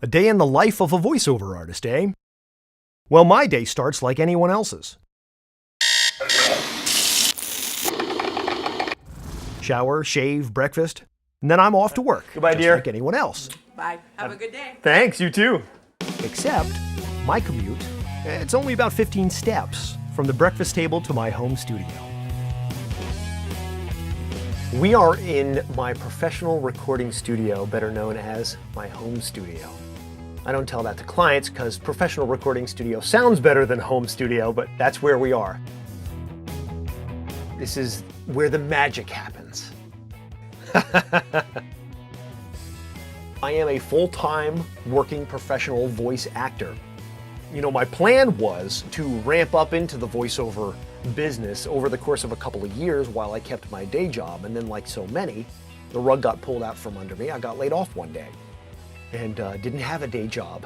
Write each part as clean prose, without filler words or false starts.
A day in the life of a voiceover artist, eh? Well, my day starts like anyone else's. Shower, shave, breakfast, and then I'm off to work. Goodbye, just dear. like anyone else. Bye. Have a good day. Thanks, you too. Except, my commute, it's only about 15 steps from the breakfast table to my home studio. We are in my professional recording studio, better known as my home studio. I don't tell that to clients because professional recording studio sounds better than home studio, but that's where we are. This is where the magic happens. I am a full-time working professional voice actor. You know, my plan was to ramp up into the voiceover business over the course of a couple of years while I kept my day job, and then like so many, the rug got pulled out from under me. I got laid off one day and didn't have a day job.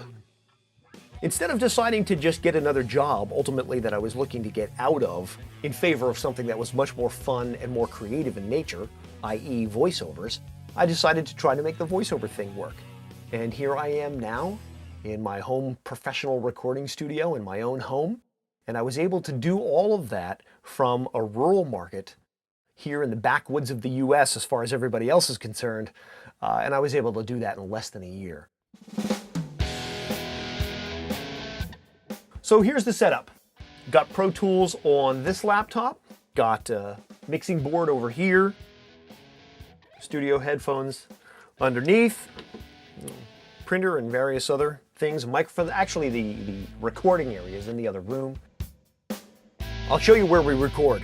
Instead of deciding to just get another job, ultimately that I was looking to get out of, in favor of something that was much more fun and more creative in nature, i.e. voiceovers, I decided to try to make the voiceover thing work. And here I am now in my home professional recording studio in my own home. And I was able to do all of that from a rural market here in the backwoods of the US as far as everybody else is concerned. And I was able to do that in less than a year. So here's the setup. Got Pro Tools on this laptop, got a mixing board over here, studio headphones underneath, printer and various other things, microphone. Actually, the recording area is in the other room. I'll show you where we record.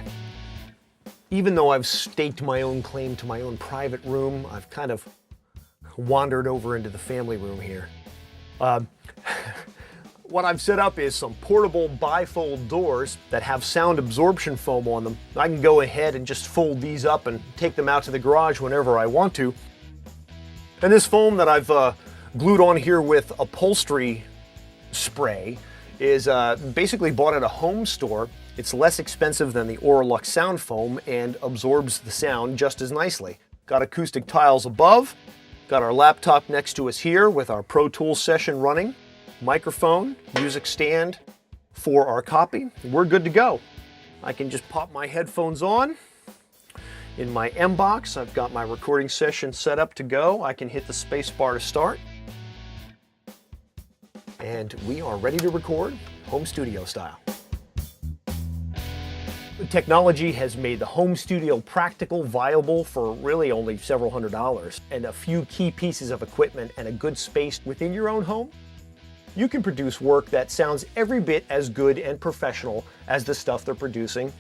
Even though I've staked my own claim to my own private room, I've kind of wandered over into the family room here. What I've set up is some portable bifold doors that have sound absorption foam on them. I can go ahead and just fold these up and take them out to the garage whenever I want to. And this foam that I've glued on here with upholstery spray is basically bought at a home store. It's less expensive than the Auralux sound foam and absorbs the sound just as nicely. Got acoustic tiles above, got our laptop next to us here with our Pro Tools session running, microphone, music stand for our copy. We're good to go. I can just pop my headphones on. In my M box, I've got my recording session set up to go. I can hit the space bar to start. And we are ready to record home studio style. Technology has made the home studio practical, viable for really only several $100s, and a few key pieces of equipment and a good space within your own home. You can produce work that sounds every bit as good and professional as the stuff they're producing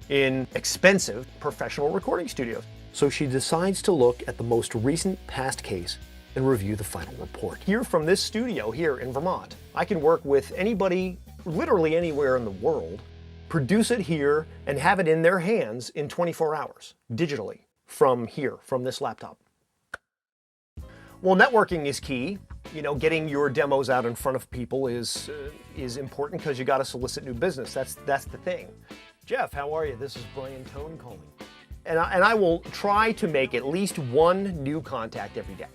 in expensive professional recording studios. So she decides to look at the most recent past case and review the final report. Here from this studio here in Vermont, I can work with anybody, literally anywhere in the world, produce it here and have it in their hands in 24 hours, digitally, from here, from this laptop. Well, networking is key. You know, getting your demos out in front of people is important because you got to solicit new business. That's the thing. Jeff, how are you? This is Brian Tone calling. And I will try to make at least one new contact every day.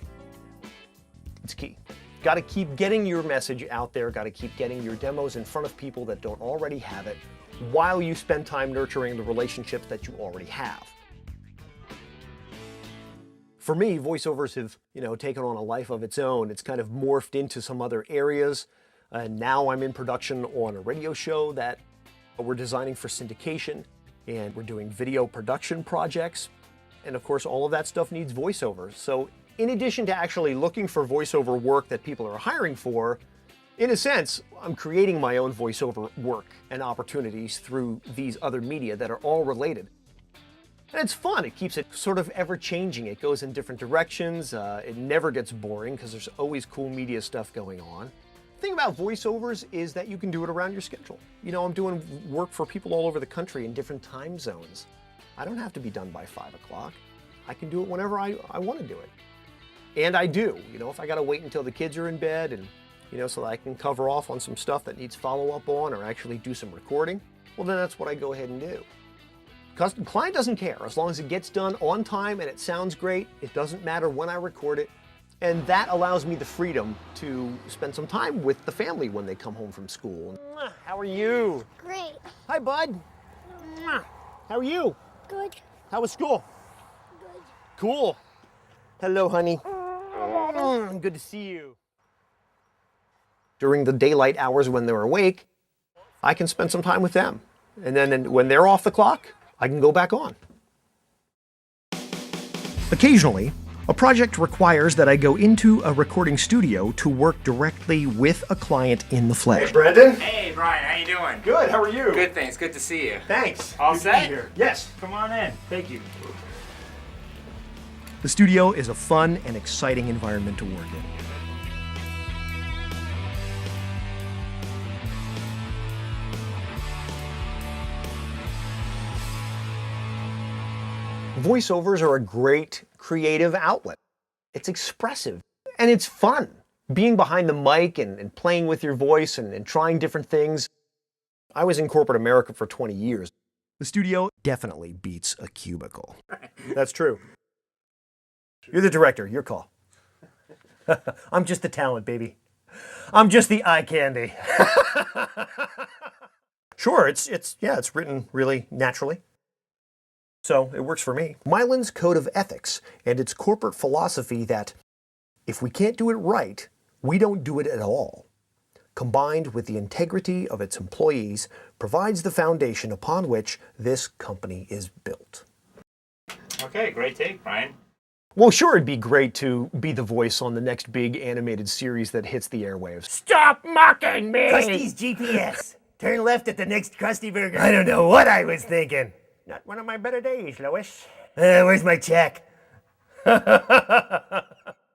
It's key. Got to keep getting your message out there. Got to keep getting your demos in front of people that don't already have it, while you spend time nurturing the relationships that you already have. For me, voiceovers have, taken on a life of its own. It's kind of morphed into some other areas. And now I'm in production on a radio show that we're designing for syndication, and we're doing video production projects. And of course, all of that stuff needs voiceovers. So in addition to actually looking for voiceover work that people are hiring for, in a sense, I'm creating my own voiceover work and opportunities through these other media that are all related. And it's fun. It keeps it sort of ever-changing. It goes in different directions. It never gets boring because there's always cool media stuff going on. The thing about voiceovers is that you can do it around your schedule. I'm doing work for people all over the country in different time zones. I don't have to be done by 5 o'clock. I can do it whenever I want to do it. And I do. If I got to wait until the kids are in bed and so that I can cover off on some stuff that needs follow-up on or actually do some recording, well, then that's what I go ahead and do. The client doesn't care. As long as it gets done on time and it sounds great, it doesn't matter when I record it. And that allows me the freedom to spend some time with the family when they come home from school. How are you? Great. Hi, bud. How are you? Good. How was school? Good. Cool. Hello, honey. Good to see you. During the daylight hours when they're awake, I can spend some time with them. And then when they're off the clock, I can go back on. Occasionally, a project requires that I go into a recording studio to work directly with a client in the flesh. Hey, Brendan. Hey, Brian, how you doing? Good, how are you? Good, thanks. Good to see you. Thanks. All Good to be set? here. Yes. Come on in. Thank you. The studio is a fun and exciting environment to work in. Voiceovers are a great creative outlet. It's expressive and it's fun. Being behind the mic and playing with your voice and trying different things. I was in corporate America for 20 years. The studio definitely beats a cubicle. That's true. You're the director, your call. I'm just the talent, baby. I'm just the eye candy. Sure, it's written really naturally. So it works for me. Mylan's code of ethics and its corporate philosophy that if we can't do it right, we don't do it at all, combined with the integrity of its employees, provides the foundation upon which this company is built. Okay, great take, Brian. Well, sure, it'd be great to be the voice on the next big animated series that hits the airwaves. Stop mocking me! Krusty's GPS. Turn left at the next Krusty Burger. I don't know what I was thinking. Not one of my better days, Lois. Where's my check?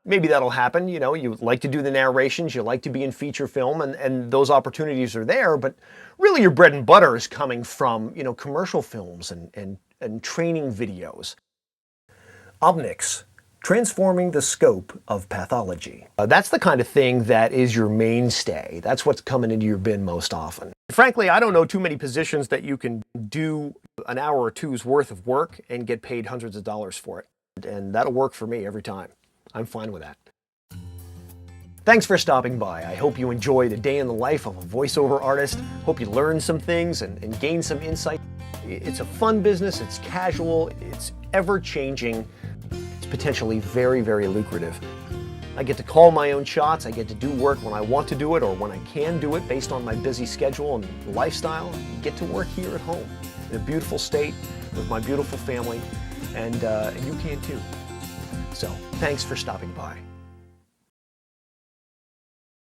Maybe that'll happen. You know, you like to do the narrations, you like to be in feature film, and those opportunities are there, but really your bread and butter is coming from, you know, commercial films and training videos. Omnix, transforming the scope of pathology. That's the kind of thing that is your mainstay. That's what's coming into your bin most often. Frankly, I don't know too many positions that you can do an hour or two's worth of work and get paid hundreds of dollars for it. And that'll work for me every time. I'm fine with that. Thanks for stopping by. I hope you enjoyed a day in the life of a voiceover artist. Hope you learned some things and gained some insight. It's a fun business, it's casual, it's ever-changing, it's potentially very, very lucrative. I get to call my own shots, I get to do work when I want to do it or when I can do it based on my busy schedule and lifestyle. I get to work here at home in a beautiful state with my beautiful family, and you can too. So, thanks for stopping by.